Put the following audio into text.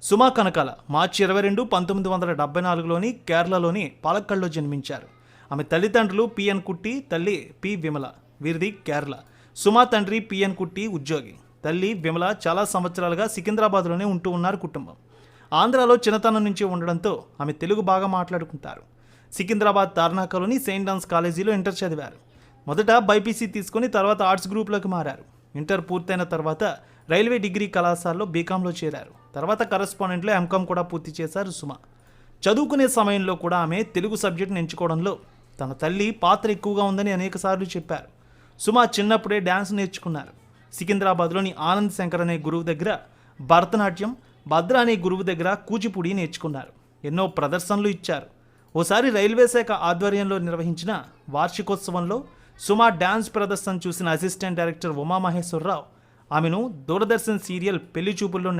సుమా కనకాల మార్చి 22, 1974లోని కేరళలోని పాలక్కడ్లో జన్మించారు. ఆమె తల్లిదండ్రులు పిఎన్ కుట్టి, తల్లి పి విమల. వీరిది కేరళ. సుమా తండ్రి పిఎన్ కుట్టి ఉద్యోగి, తల్లి విమల చాలా సంవత్సరాలుగా సికింద్రాబాద్లోనే ఉంటూ ఉన్నారు కుటుంబం. ఆంధ్రాలో చిన్నతనం నుంచి ఉండడంతో ఆమె తెలుగు బాగా మాట్లాడుకుంటారు. సికింద్రాబాద్ తార్నాకలోని సెయింట్ డాన్స్ కాలేజీలో ఇంటర్ చదివారు. మొదట బైపీసీ తీసుకుని తర్వాత ఆర్ట్స్ గ్రూప్లోకి మారారు. ఇంటర్ పూర్తయిన తర్వాత రైల్వే డిగ్రీ కళాశాలలో బీకాంలో చేరారు. తర్వాత కరెస్పాండెంట్లో ఎంకామ్ కూడా పూర్తి చేశారు సుమ. చదువుకునే సమయంలో కూడా ఆమె తెలుగు సబ్జెక్టును ఎంచుకోవడంలో తన తల్లి పాత్ర ఎక్కువగా ఉందని అనేకసార్లు చెప్పారు. సుమ చిన్నప్పుడే డ్యాన్స్ నేర్చుకున్నారు. సికింద్రాబాద్లోని ఆనంద్ శంకర్ అనే గురువు దగ్గర భరతనాట్యం, భద్ర అనే గురువు దగ్గర కూచిపూడి నేర్చుకున్నారు. ఎన్నో ప్రదర్శనలు ఇచ్చారు. ఓసారి రైల్వే శాఖ ఆధ్వర్యంలో నిర్వహించిన వార్షికోత్సవంలో సుమ డ్యాన్స్ ప్రదర్శన చూసిన అసిస్టెంట్ డైరెక్టర్ ఉమామహేశ్వరరావు ఆమెను దూరదర్శన్ సీరియల్ పెళ్లి చూపుల్లో